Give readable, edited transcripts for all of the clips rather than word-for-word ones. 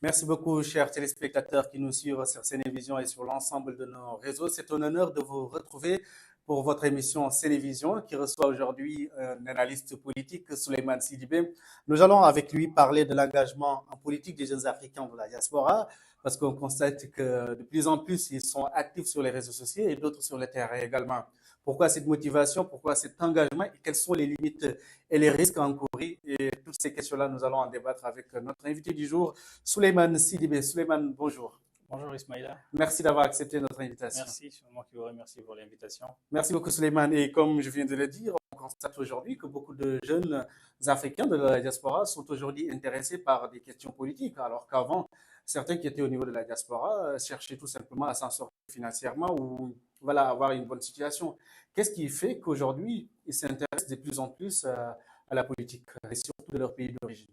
Merci beaucoup, chers téléspectateurs qui nous suivent sur Cinévision et sur l'ensemble de nos réseaux. C'est un honneur de vous retrouver pour votre émission Cinévision qui reçoit aujourd'hui un analyste politique, Souleymane Sidibé. Nous allons avec lui parler de l'engagement en politique des jeunes Africains de la diaspora parce qu'on constate que de plus en plus, ils sont actifs sur les réseaux sociaux et d'autres sur le terrain également. Pourquoi cette motivation? Pourquoi cet engagement? Et quelles sont les limites et les risques encourus? Et toutes ces questions-là, nous allons en débattre avec notre invité du jour, Souleymane Sidibé. Souleymane, bonjour. Bonjour Ismaïla. Merci d'avoir accepté notre invitation. Merci, c'est moi qui vous remercie pour l'invitation. Merci beaucoup Souleymane. Et comme je viens de le dire, on constate aujourd'hui que beaucoup de jeunes Africains de la diaspora sont aujourd'hui intéressés par des questions politiques, alors qu'avant, certains qui étaient au niveau de la diaspora cherchaient tout simplement à s'en sortir financièrement ou voilà, avoir une bonne situation. Qu'est-ce qui fait qu'aujourd'hui, ils s'intéressent de plus en plus à la politique, et surtout de leur pays d'origine?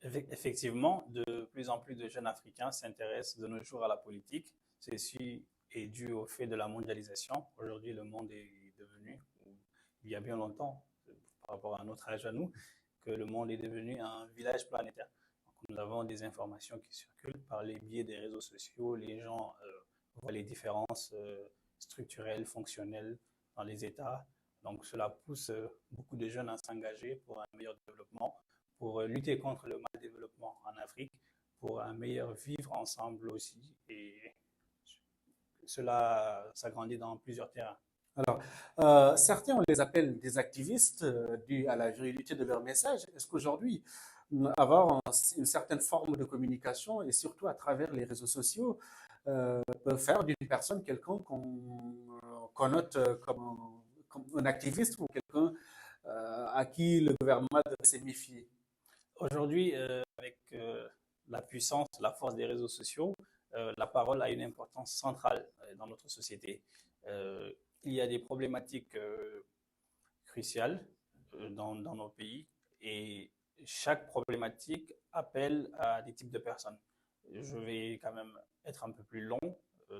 Effectivement, de plus en plus de jeunes Africains s'intéressent de nos jours à la politique. Ceci est dû au fait de la mondialisation. Aujourd'hui, le monde est devenu, il y a bien longtemps, par rapport à notre âge à nous, que le monde est devenu un village planétaire. Donc, nous avons des informations qui circulent par les biais des réseaux sociaux. Les gens voient les différences structurelles, fonctionnelles dans les États. Donc, cela pousse beaucoup de jeunes à s'engager pour un meilleur développement, pour lutter contre le mal-développement en Afrique, pour un meilleur vivre ensemble aussi. Et cela s'agrandit dans plusieurs terrains. Alors, certains, on les appelle des activistes dus à la virilité de leur message. Est-ce qu'aujourd'hui, avoir une certaine forme de communication et surtout à travers les réseaux sociaux peut faire d'une personne quelqu'un qu'on note comme un activiste ou quelqu'un à qui le gouvernement doit se méfier? Aujourd'hui, avec la puissance, la force des réseaux sociaux, la parole a une importance centrale dans notre société. Il y a des problématiques cruciales dans nos pays et chaque problématique appelle à des types de personnes. Je vais quand même être un peu plus long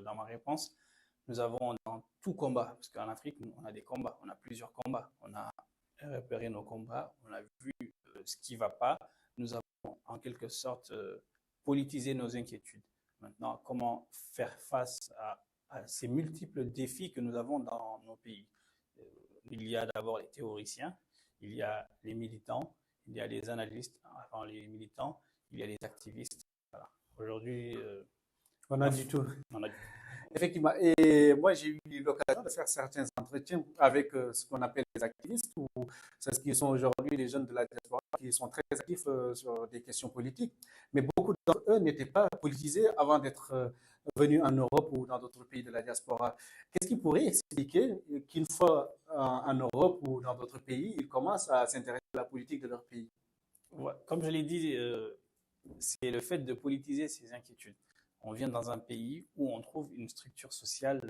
dans ma réponse. Nous avons dans tout combat, parce qu'en Afrique, on a des combats, on a plusieurs combats, on a repéré nos combats, on a vu ce qui ne va pas. Nous avons en quelque sorte politisé nos inquiétudes. Maintenant, comment faire face à ces multiples défis que nous avons dans nos pays? Il y a d'abord les théoriciens, il y a les militants, il y a les analystes, enfin les militants, il y a les activistes. Voilà. Aujourd'hui, on a du tout. On a du tout. Effectivement. Et moi, j'ai eu l'occasion de faire certains entretiens avec ce qu'on appelle les activistes, ou c'est ce qui sont aujourd'hui les jeunes de la diaspora qui sont très actifs sur des questions politiques. Mais beaucoup d'entre eux n'étaient pas politisés avant d'être venus en Europe ou dans d'autres pays de la diaspora. Qu'est-ce qui pourrait expliquer qu'une fois en Europe ou dans d'autres pays, ils commencent à s'intéresser à la politique de leur pays? Ouais, comme je l'ai dit, c'est le fait de politiser ces inquiétudes. On vient dans un pays où on trouve une structure sociale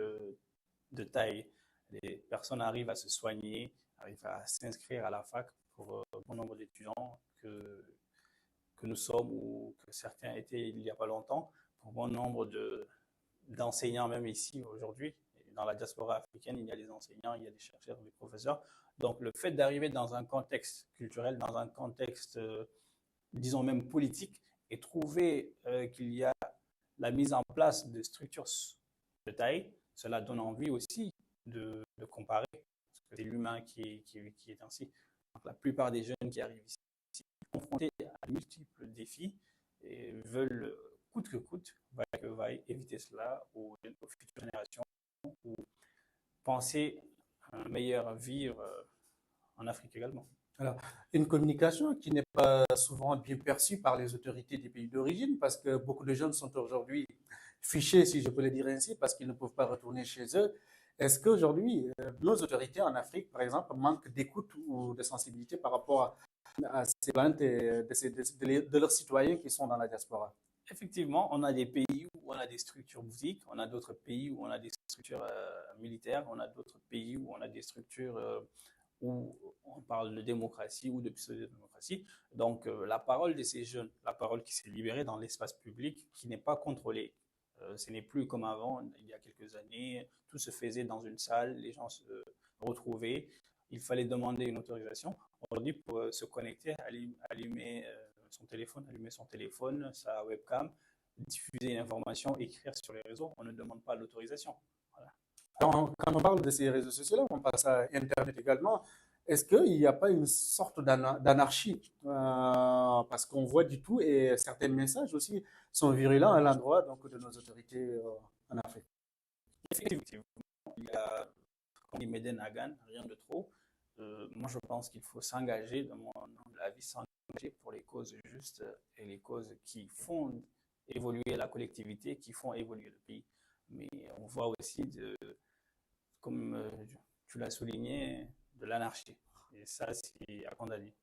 de taille. Les personnes arrivent à se soigner, arrivent à s'inscrire à la fac pour bon nombre d'étudiants que nous sommes ou que certains étaient il n'y a pas longtemps, pour bon nombre d'enseignants même ici aujourd'hui. Dans la diaspora africaine, il y a des enseignants, il y a des chercheurs, des professeurs. Donc le fait d'arriver dans un contexte culturel, dans un contexte, disons même politique, et trouver qu'il y a la mise en place de structures de taille, cela donne envie aussi de comparer, parce que c'est l'humain qui est ainsi. Donc, la plupart des jeunes qui arrivent ici, confrontés à multiples défis, et veulent coûte que coûte, vaille que vaille, éviter cela aux futures générations ou penser à un meilleur vivre en Afrique également. Alors, une communication qui n'est pas souvent bien perçue par les autorités des pays d'origine, parce que beaucoup de jeunes sont aujourd'hui fichés, si je peux le dire ainsi, parce qu'ils ne peuvent pas retourner chez eux. Est-ce qu'aujourd'hui, nos autorités en Afrique, par exemple, manquent d'écoute ou de sensibilité par rapport à ces plaintes de leurs citoyens qui sont dans la diaspora? Effectivement, on a des pays où on a des structures boutiques, on a d'autres pays où on a des structures militaires, on a d'autres pays où on a des structures où on parle de démocratie ou de pseudo-démocratie. Donc, la parole de ces jeunes, la parole qui s'est libérée dans l'espace public, qui n'est pas contrôlée. Ce n'est plus comme avant, il y a quelques années, tout se faisait dans une salle, les gens se retrouvaient, il fallait demander une autorisation. Aujourd'hui, pour se connecter, allumer son téléphone, allumer son téléphone, sa webcam, diffuser une information, écrire sur les réseaux. On ne demande pas l'autorisation. Voilà. Quand on parle de ces réseaux sociaux-là, on passe à Internet également. Est-ce qu'il n'y a pas une sorte d'anarchie? Parce qu'on voit du tout et certains messages aussi sont virulents à l'endroit donc, de nos autorités en Afrique. Effectivement, il y a, comme dit Meden Hagan, rien de trop. Moi, je pense qu'il faut s'engager, dans mon avis, s'engager pour les causes justes et les causes qui font évoluer la collectivité, qui font évoluer le pays. Mais on voit aussi, comme tu l'as souligné, de l'anarchie. Et ça, c'est à condamner.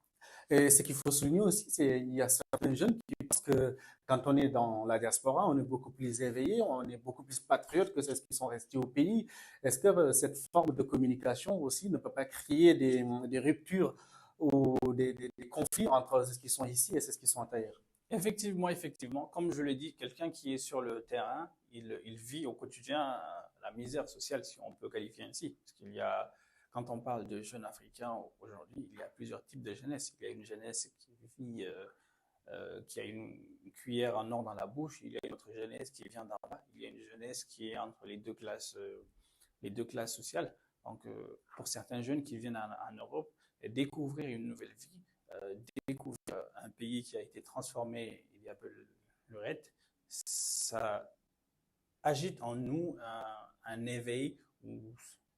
Et ce qu'il faut souligner aussi, c'est qu'il y a certains jeunes qui pensent que quand on est dans la diaspora, on est beaucoup plus éveillé, on est beaucoup plus patriote que ceux qui sont restés au pays. Est-ce que cette forme de communication aussi ne peut pas créer des ruptures ou des conflits entre ceux qui sont ici et ceux qui sont ailleurs? Effectivement, comme je l'ai dit, quelqu'un qui est sur le terrain, il vit au quotidien la misère sociale, si on peut qualifier ainsi. Parce qu'il y a, quand on parle de jeunes africains aujourd'hui, il y a plusieurs types de jeunesse. Il y a une jeunesse qui vit, qui a une cuillère en or dans la bouche. Il y a une autre jeunesse qui vient d'en bas. Il y a une jeunesse qui est entre les deux classes sociales. Donc, pour certains jeunes qui viennent en Europe, découvrir une nouvelle vie, découvrir un pays qui a été transformé il y a peu le RET, ça agite en nous un éveil où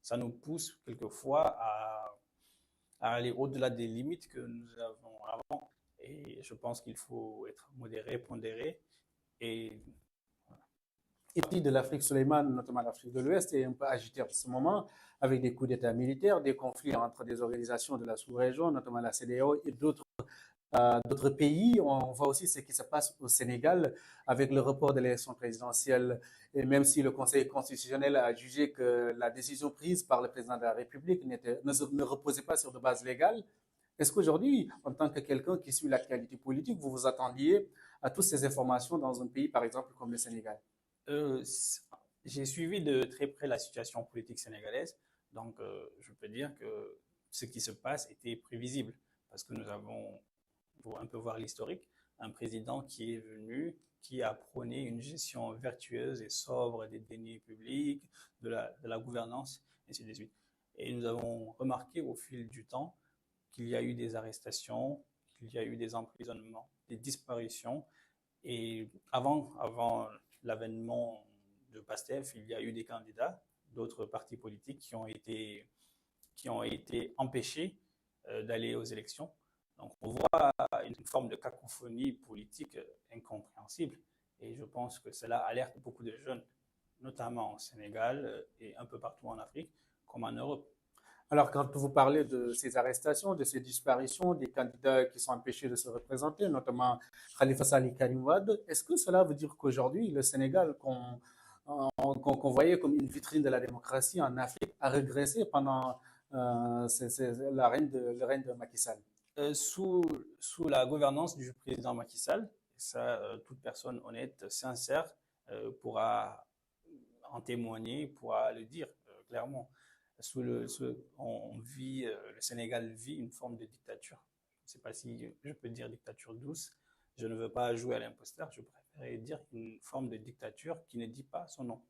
ça nous pousse quelquefois à aller au-delà des limites que nous avons avant. Et je pense qu'il faut être modéré, pondéré. Et Une partie de l'Afrique, Suleiman, notamment l'Afrique de l'Ouest, est un peu agitée en ce moment avec des coups d'État militaires, des conflits entre des organisations de la sous-région, notamment la CEDEAO et d'autres pays. On voit aussi ce qui se passe au Sénégal avec le report de l'élection présidentielle. Et même si le Conseil constitutionnel a jugé que la décision prise par le président de la République ne reposait pas sur de bases légales, est-ce qu'aujourd'hui, en tant que quelqu'un qui suit l'actualité politique, vous vous attendiez à toutes ces informations dans un pays, par exemple, comme le Sénégal? euh, j'ai suivi de très près la situation politique sénégalaise. Donc, je peux dire que ce qui se passe était prévisible parce que nous avons, pour un peu voir l'historique, un président qui est venu, qui a prôné une gestion vertueuse et sobre des deniers publics, de la gouvernance, et ainsi de suite. Et nous avons remarqué au fil du temps qu'il y a eu des arrestations, qu'il y a eu des emprisonnements, des disparitions. Et avant l'avènement de PASTEF, il y a eu des candidats d'autres partis politiques qui ont été empêchés d'aller aux élections. Donc on voit une forme de cacophonie politique incompréhensible. Et je pense que cela alerte beaucoup de jeunes, notamment au Sénégal et un peu partout en Afrique, comme en Europe. Alors, quand vous parlez de ces arrestations, de ces disparitions, des candidats qui sont empêchés de se représenter, notamment Khalifa Sall et Karim Wade, est-ce que cela veut dire qu'aujourd'hui, le Sénégal, qu'on voyait comme une vitrine de la démocratie en Afrique, a régressé pendant le règne de Macky Sall? Sous, sous la gouvernance du président Macky Sall, ça, toute personne honnête, sincère, pourra en témoigner, pourra le dire clairement. Le Sénégal vit une forme de dictature. Je ne sais pas si je peux dire dictature douce. Je ne veux pas jouer à l'imposteur. Je préférerais dire une forme de dictature qui ne dit pas son nom.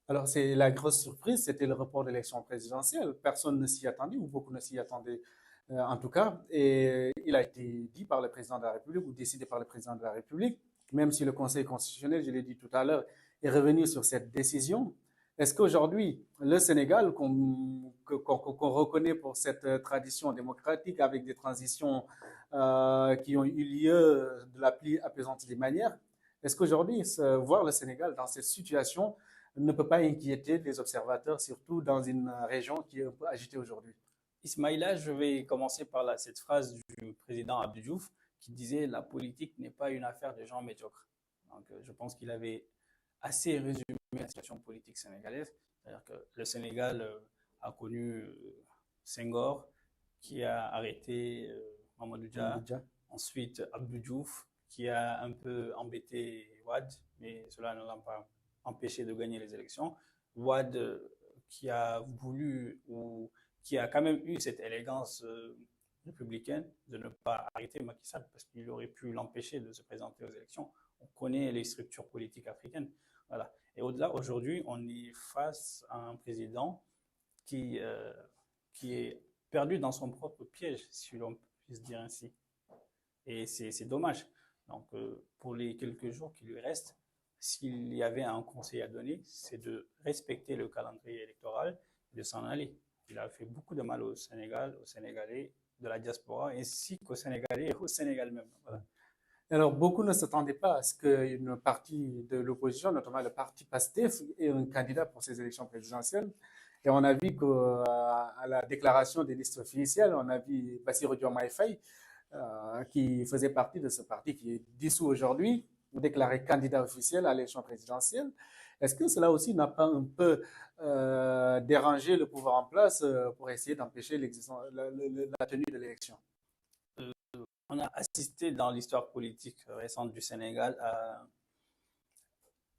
Alors, c'est la grosse surprise, c'était le report de l'élection présidentielle. Personne ne s'y attendait, ou beaucoup ne s'y attendaient en tout cas. Et il a été dit par le président de la République, ou décidé par le président de la République, même si le Conseil constitutionnel, je l'ai dit tout à l'heure, est revenu sur cette décision. Est-ce qu'aujourd'hui, le Sénégal, qu'on reconnaît pour cette tradition démocratique avec des transitions qui ont eu lieu de la plus apaisante des manières, est-ce qu'aujourd'hui, voir le Sénégal dans cette situation ne peut pas inquiéter les observateurs, surtout dans une région qui est un peu agitée aujourd'hui? Ismaïla, je vais commencer par cette phrase du président Abdou Diouf qui disait la politique n'est pas une affaire de gens médiocres. Donc, je pense qu'il avait assez résumé la situation politique sénégalaise. C'est-à-dire que le Sénégal a connu Senghor qui a arrêté Mamadou Dia, ensuite Abdou Diouf qui a un peu embêté Wade, mais cela ne l'a pas empêché de gagner les élections. Wade qui a voulu ou qui a quand même eu cette élégance républicaine de ne pas arrêter Macky Sall parce qu'il aurait pu l'empêcher de se présenter aux élections. On connaît les structures politiques africaines. Voilà. Et au-delà, aujourd'hui, on est face à un président qui, euh, qui est perdu dans son propre piège, si l'on peut se dire ainsi. Et c'est dommage. Donc, pour les quelques jours qui lui restent, s'il y avait un conseil à donner, c'est de respecter le calendrier électoral et de s'en aller. Il a fait beaucoup de mal au Sénégal, aux Sénégalais de la diaspora, ainsi qu'aux Sénégalais et au Sénégal même. Voilà. Alors, beaucoup ne s'attendaient pas à ce qu'une partie de l'opposition, notamment le parti PASTEF, ait un candidat pour ces élections présidentielles. Et on a vu qu'à la déclaration des listes officielles, on a vu Bassirou Diomaye Faye, qui faisait partie de ce parti qui est dissous aujourd'hui, déclaré candidat officiel à l'élection présidentielle. Est-ce que cela aussi n'a pas un peu dérangé le pouvoir en place pour essayer d'empêcher la tenue de l'élection? On a assisté dans l'histoire politique récente du Sénégal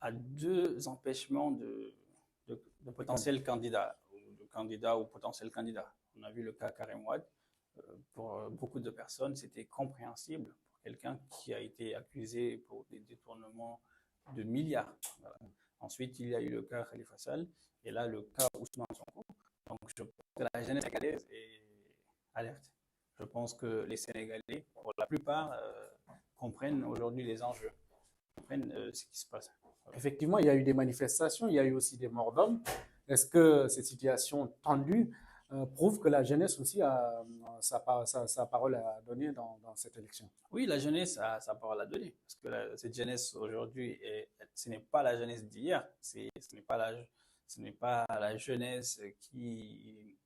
à deux empêchements de potentiels candidats ou potentiels candidats. On a vu le cas Karim Wade. Pour beaucoup de personnes, c'était compréhensible pour quelqu'un qui a été accusé pour des détournements de milliards. Voilà. Ensuite, il y a eu le cas Khalifa Sall et là, le cas Ousmane Sonko. Donc, je pense que la jeunesse sénégalaise est alerte. Je pense que les Sénégalais, pour la plupart, comprennent aujourd'hui les enjeux, comprennent ce qui se passe. Voilà. Effectivement, il y a eu des manifestations, il y a eu aussi des morts d'hommes. Est-ce que cette situation tendue prouve que la jeunesse aussi a sa parole à donner dans cette élection? Oui, la jeunesse a sa parole à donner. Parce que cette jeunesse aujourd'hui, ce n'est pas la jeunesse d'hier. Ce n'est pas la jeunesse qui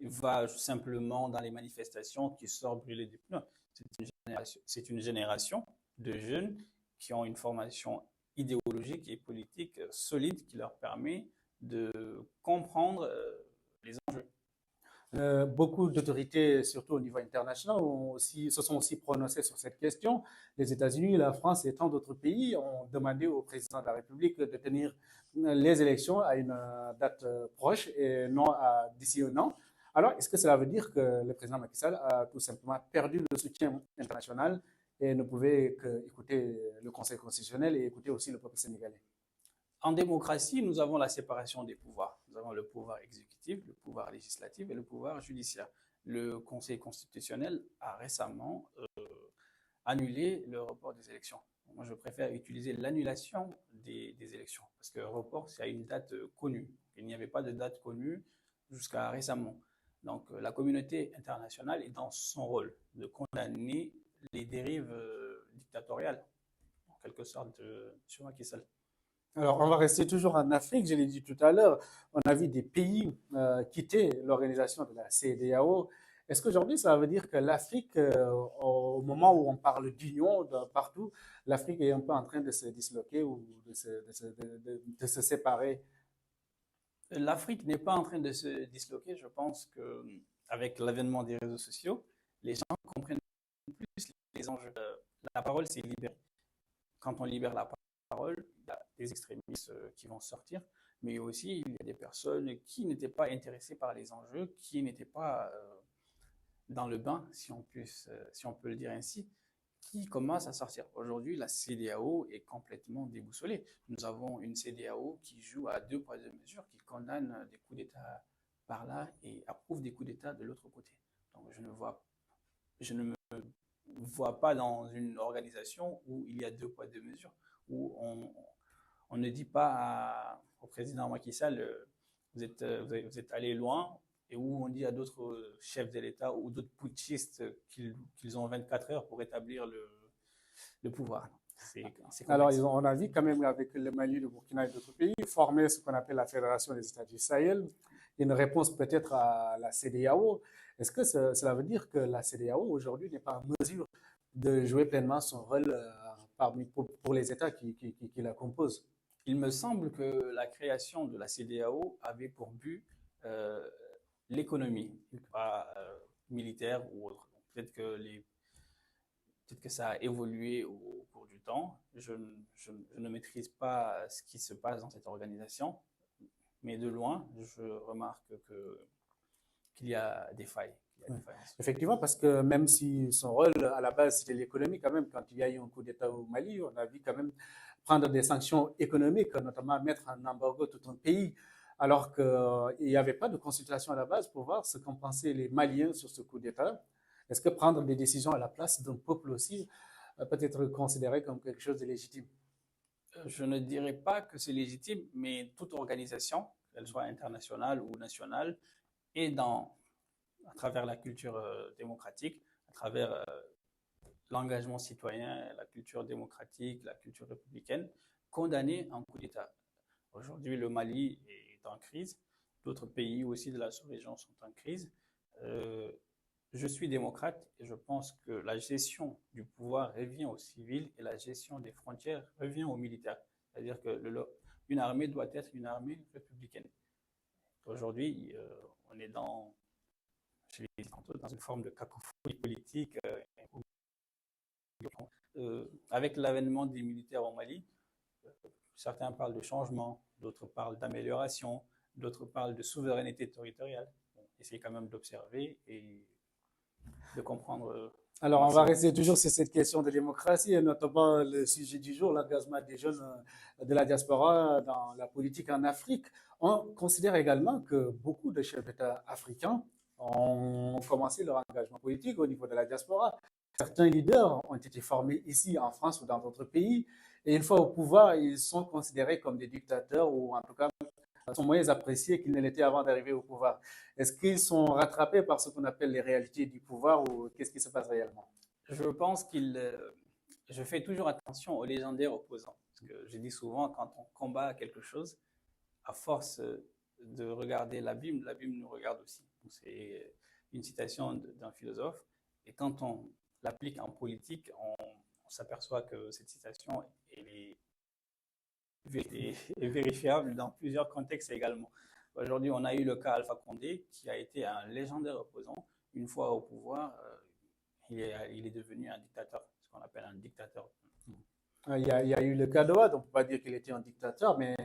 va simplement dans les manifestations, qui sort brûler des pneus. C'est une génération de jeunes qui ont une formation idéologique et politique solide qui leur permet de comprendre les enjeux. Beaucoup d'autorités, surtout au niveau international, se sont aussi prononcées sur cette question. Les États-Unis, la France et tant d'autres pays ont demandé au président de la République de tenir les élections à une date proche et non d'ici un an. Alors, est-ce que cela veut dire que le président Macky Sall a tout simplement perdu le soutien international et ne pouvait qu'écouter le Conseil constitutionnel et écouter aussi le peuple sénégalais? En démocratie, nous avons la séparation des pouvoirs. Nous avons le pouvoir exécutif, le pouvoir législatif et le pouvoir judiciaire. Le Conseil constitutionnel a récemment annulé le report des élections. Moi, je préfère utiliser l'annulation des élections parce que le report, c'est à une date connue. Il n'y avait pas de date connue jusqu'à récemment. Donc, la communauté internationale est dans son rôle de condamner les dérives dictatoriales, en quelque sorte, sur Macky Sall. Alors, on va rester toujours en Afrique, je l'ai dit tout à l'heure, on a vu des pays quitter l'organisation de la CEDEAO. Est-ce qu'aujourd'hui, ça veut dire que l'Afrique, au moment où on parle d'union partout, l'Afrique est un peu en train de se disloquer ou de se séparer? L'Afrique n'est pas en train de se disloquer. Je pense qu'avec l'avènement des réseaux sociaux, les gens comprennent plus les enjeux. La parole, c'est libérée. Quand on libère la parole, il y a des extrémistes qui vont sortir, mais aussi il y a des personnes qui n'étaient pas intéressées par les enjeux, qui n'étaient pas dans le bain, si on peut le dire ainsi, qui commencent à sortir. Aujourd'hui, la CEDEAO est complètement déboussolée. Nous avons une CEDEAO qui joue à deux poids deux mesures, qui condamne des coups d'État par là et approuve des coups d'État de l'autre côté. Donc je ne me vois pas dans une organisation où il y a deux poids deux mesures, où on ne dit pas au président Macky Sall vous êtes allé loin, et où on dit à d'autres chefs de l'État ou d'autres putschistes qu'ils ont 24 heures pour établir le pouvoir. Alors, on a vu quand même avec le Mali, le Burkina et d'autres pays former ce qu'on appelle la Fédération des États du Sahel, une réponse peut-être à la CEDEAO. Est-ce que cela veut dire que la CEDEAO aujourd'hui n'est pas en mesure de jouer pleinement son rôle pour les États qui la composent? Il me semble que la création de la CEDEAO avait pour but l'économie, pas militaire ou autre. Peut-être que ça a évolué au cours du temps. Je ne maîtrise pas ce qui se passe dans cette organisation, mais de loin, je remarque qu'il y a des failles. qu'il y a défaillance. Effectivement, parce que même si son rôle à la base c'était l'économie, quand même, quand il y a eu un coup d'État au Mali, on a vu quand même prendre des sanctions économiques, notamment mettre en embargo tout un pays, alors qu'il n'y avait pas de consultation à la base pour voir ce qu'en pensaient les Maliens sur ce coup d'État. Est-ce que prendre des décisions à la place d'un peuple aussi peut être considéré comme quelque chose de légitime? Je ne dirais pas que c'est légitime, mais toute organisation, qu'elle soit internationale ou nationale, est à travers la culture démocratique, à travers l'engagement citoyen, la culture démocratique, la culture républicaine, condamnée en coup d'État. Aujourd'hui, le Mali est en crise, d'autres pays aussi de la sous-région sont en crise. Euh, je suis démocrate et je pense que la gestion du pouvoir revient aux civils et la gestion des frontières revient aux militaires. C'est-à-dire une armée doit être une armée républicaine. Aujourd'hui, on est dans une forme de cacophonie politique. Avec l'avènement des militaires au Mali, certains parlent de changement, d'autres parlent d'amélioration, d'autres parlent de souveraineté territoriale. Bon, essayez quand même d'observer et de comprendre. Alors, on va rester toujours sur cette question de démocratie, et notamment le sujet du jour, l'engagement des jeunes de la diaspora dans la politique en Afrique. On considère également que beaucoup de chefs d'État africains ont commencé leur engagement politique au niveau de la diaspora. Certains leaders ont été formés ici en France ou dans d'autres pays, et une fois au pouvoir, ils sont considérés comme des dictateurs ou en tout cas sont moins appréciés qu'ils ne l'étaient avant d'arriver au pouvoir. Est-ce qu'ils sont rattrapés par ce qu'on appelle les réalités du pouvoir ou qu'est-ce qui se passe réellement? Je pense je fais toujours attention aux légendaires opposants. Parce que je dis souvent, quand on combat quelque chose, à force de regarder l'abîme nous regarde aussi. C'est une citation d'un philosophe. Et quand on l'applique en politique, on s'aperçoit que cette citation est vérifiable dans plusieurs contextes également. Aujourd'hui, on a eu le cas Alpha Condé, qui a été un légendaire opposant. Une fois au pouvoir, il est devenu un dictateur, ce qu'on appelle un dictateur. Il y a eu le cas de Wade, on ne peut pas dire qu'il était un dictateur, mais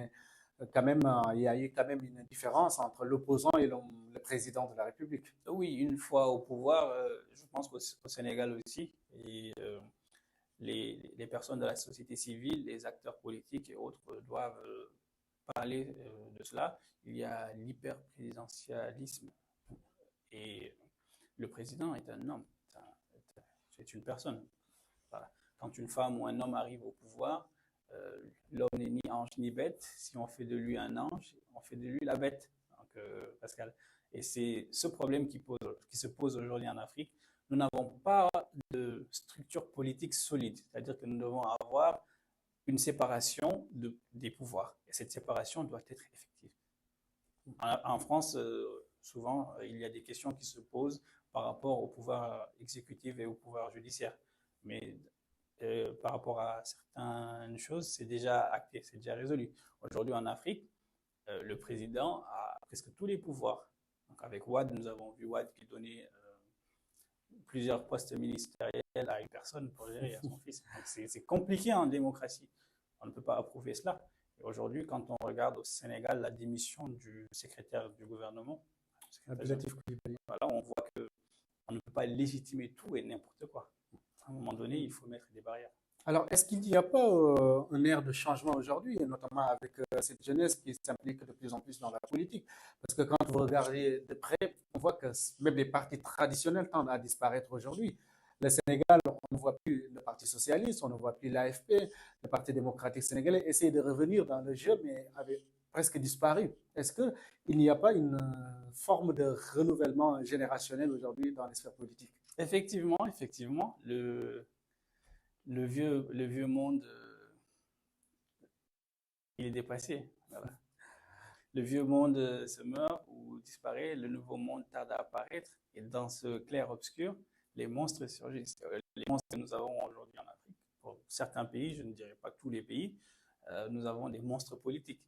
quand même, il y a eu quand même une différence entre l'opposant et le président de la République. Oui, une fois au pouvoir, je pense qu'au Sénégal aussi, et les personnes de la société civile, les acteurs politiques et autres doivent parler de cela. Il y a l'hyper-présidentialisme et le président est un homme, c'est une personne. Voilà. Quand une femme ou un homme arrive au pouvoir, l'homme n'est ni ange ni bête. Si on fait de lui un ange, on fait de lui la bête. Donc, Pascal. Et c'est ce problème qui se pose aujourd'hui en Afrique. Nous n'avons pas de structure politique solide. C'est-à-dire que nous devons avoir une séparation des pouvoirs. Et cette séparation doit être effective. En France, souvent, il y a des questions qui se posent par rapport au pouvoir exécutif et au pouvoir judiciaire. Mais par rapport à certaines choses, c'est déjà acté, c'est déjà résolu. Aujourd'hui, en Afrique, le président a presque tous les pouvoirs. Donc, avec Wade, nous avons vu Wade qui donnait plusieurs postes ministériels à une personne pour gérer à son fils. C'est compliqué en démocratie. On ne peut pas approuver cela. Et aujourd'hui, quand on regarde au Sénégal la démission du secrétaire du gouvernement, voilà, on voit qu'on ne peut pas légitimer tout et n'importe quoi. À un moment donné, il faut mettre des barrières. Alors, est-ce qu'il n'y a pas un air de changement aujourd'hui, notamment avec cette jeunesse qui s'implique de plus en plus dans la politique? Parce que quand vous regardez de près, on voit que même les partis traditionnels tendent à disparaître aujourd'hui. Le Sénégal, on ne voit plus le Parti socialiste, on ne voit plus l'AFP, le Parti démocratique sénégalais essaie de revenir dans le jeu, mais avait presque disparu. Est-ce qu'il n'y a pas une forme de renouvellement générationnel aujourd'hui dans les sphères politiques? Effectivement, le vieux monde, il est dépassé. Voilà. Le vieux monde se meurt ou disparaît, le nouveau monde tarde à apparaître. Et dans ce clair-obscur, les monstres surgissent. Les monstres que nous avons aujourd'hui en Afrique, pour certains pays, je ne dirais pas tous les pays, nous avons des monstres politiques.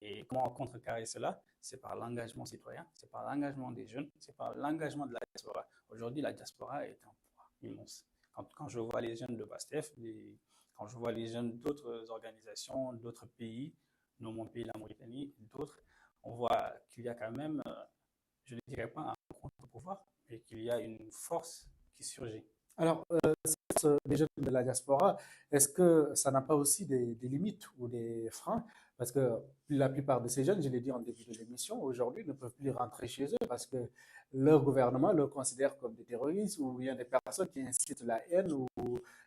Et comment contrecarrer cela? C'est par l'engagement citoyen, c'est par l'engagement des jeunes, c'est par l'engagement de la diaspora. Aujourd'hui, la diaspora est un poids immense. Quand je vois les jeunes de BASTEF, quand je vois les jeunes d'autres organisations, d'autres pays, non mon pays, la Mauritanie, d'autres, on voit qu'il y a quand même, je ne dirais pas un contre-pouvoir, et qu'il y a une force qui surgit. Alors, les jeunes de la diaspora, est-ce que ça n'a pas aussi des limites ou des freins? Parce que la plupart de ces jeunes, je l'ai dit en début de l'émission, aujourd'hui ne peuvent plus rentrer chez eux parce que leur gouvernement le considère comme des terroristes ou bien des personnes qui incitent la haine ou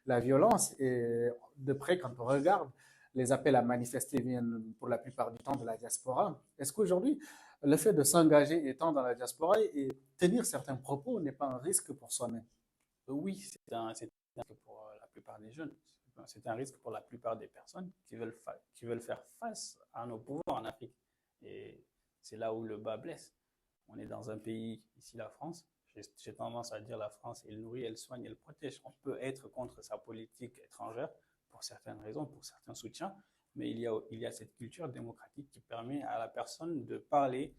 la violence. Et de près, quand on regarde, les appels à manifester viennent pour la plupart du temps de la diaspora. Est-ce qu'aujourd'hui, le fait de s'engager étant dans la diaspora et tenir certains propos n'est pas un risque pour soi-même? Oui, c'est un risque pour la plupart des jeunes. C'est un risque pour la plupart des personnes qui veulent faire face à nos pouvoirs en Afrique. Et c'est là où le bas blesse. On est dans un pays, ici la France. J'ai tendance à dire la France, elle nourrit, elle soigne, elle protège. On peut être contre sa politique étrangère pour certaines raisons, pour certains soutiens, mais il y a cette culture démocratique qui permet à la personne de parler,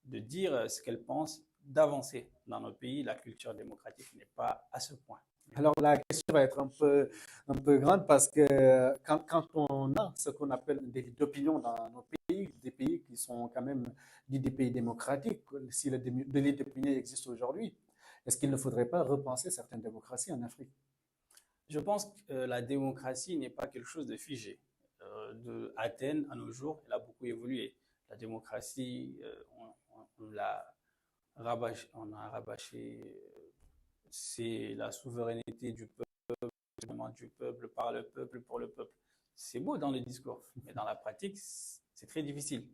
de dire ce qu'elle pense, d'avancer. Dans nos pays, la culture démocratique n'est pas à ce point. Alors la question va être un peu grande parce que quand on a ce qu'on appelle des d'opinion dans nos pays, des pays qui sont quand même dits des pays démocratiques, si le délit d'opinion existe aujourd'hui, est-ce qu'il ne faudrait pas repenser certaines démocraties en Afrique? Je pense que la démocratie n'est pas quelque chose de figé. De Athènes à nos jours, elle a beaucoup évolué. La démocratie, on a rabâché, c'est la souveraineté du peuple, du peuple, par le peuple, pour le peuple. C'est beau dans le discours, mais dans la pratique, c'est très difficile.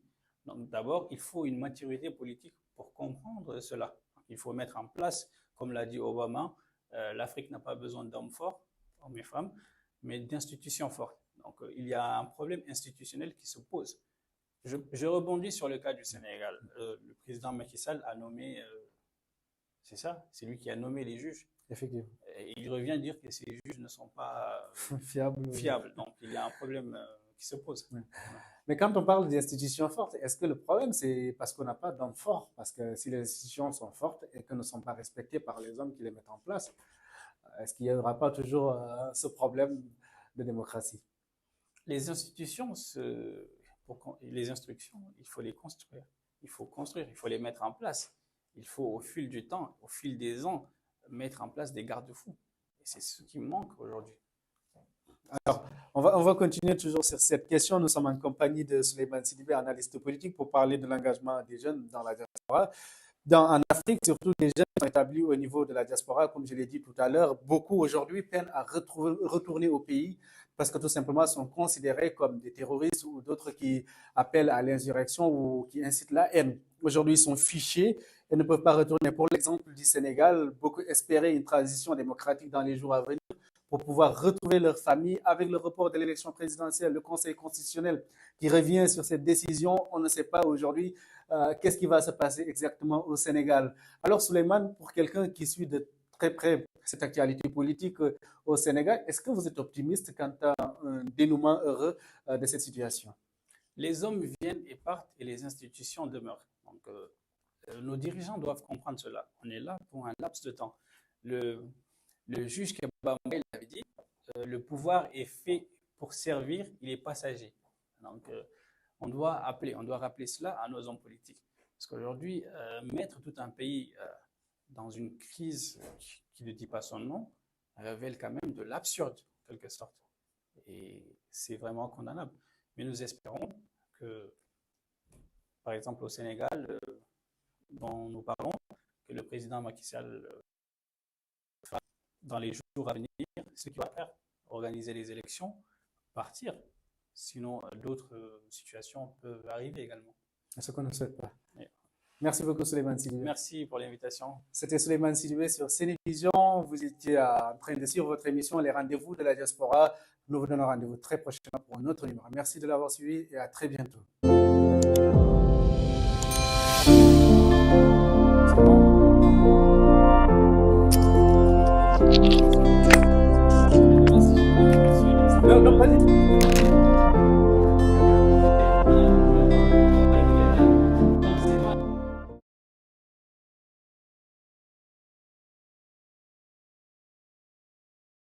Donc d'abord, il faut une maturité politique pour comprendre cela. Il faut mettre en place, comme l'a dit Obama, l'Afrique n'a pas besoin d'hommes forts, hommes et femmes, mais d'institutions fortes. Donc il y a un problème institutionnel qui se pose. Je rebondis sur le cas du Sénégal. Le président Macky Sall a nommé, c'est ça, c'est lui qui a nommé les juges. Effectivement. Et il revient dire que ces juges ne sont pas Fiables. Donc il y a un problème qui se pose. Ouais. Mais quand on parle d'institutions fortes, est-ce que le problème c'est parce qu'on n'a pas d'hommes forts? Parce que si les institutions sont fortes et qu'elles ne sont pas respectées par les hommes qui les mettent en place, est-ce qu'il n'y aura pas toujours ce problème de démocratie? Les institutions, les instructions, il faut les construire. Il faut construire, il faut les mettre en place. Il faut, au fil du temps, au fil des ans, mettre en place des garde-fous. Et c'est ce qui manque aujourd'hui. Alors, on va continuer toujours sur cette question. Nous sommes en compagnie de Souleymane Sidibé, analyste politique, pour parler de l'engagement des jeunes dans la diaspora. En Afrique, surtout les jeunes sont établis au niveau de la diaspora, comme je l'ai dit tout à l'heure, beaucoup aujourd'hui peinent à retourner au pays parce que tout simplement sont considérés comme des terroristes ou d'autres qui appellent à l'insurrection ou qui incitent la haine. Aujourd'hui, ils sont fichés et ne peuvent pas retourner. Pour l'exemple du Sénégal, beaucoup espéraient une transition démocratique dans les jours à venir pour pouvoir retrouver leur famille avec le report de l'élection présidentielle, le Conseil constitutionnel qui revient sur cette décision. On ne sait pas aujourd'hui qu'est-ce qui va se passer exactement au Sénégal. Alors, Souleymane, pour quelqu'un qui suit de très près cette actualité politique au Sénégal, est-ce que vous êtes optimiste quant à un dénouement heureux de cette situation? Les hommes viennent et partent et les institutions demeurent. Donc, nos dirigeants doivent comprendre cela. On est là pour un laps de temps. Le juge Kebambe l'avait dit, le pouvoir est fait pour servir, il est passager. Donc, on doit rappeler cela à nos hommes politiques. Parce qu'aujourd'hui, mettre tout un pays dans une crise qui ne dit pas son nom révèle quand même de l'absurde, en quelque sorte. Et c'est vraiment condamnable. Mais nous espérons que, par exemple, au Sénégal, dont nous parlons, que le président Macky Sall fera dans les jours à venir ce qu'il va faire, organiser les élections, partir. Sinon, d'autres situations peuvent arriver également. Ce qu'on ne souhaite pas. Oui. Merci beaucoup, Souleymane Sidibé. Merci pour l'invitation. C'était Souleymane Sidibé sur Sénévision. Vous étiez en train de suivre votre émission Les Rendez-vous de la Diaspora. Nous vous donnons rendez-vous très prochainement pour un autre numéro. Merci de l'avoir suivi et à très bientôt. Non, pas du tout.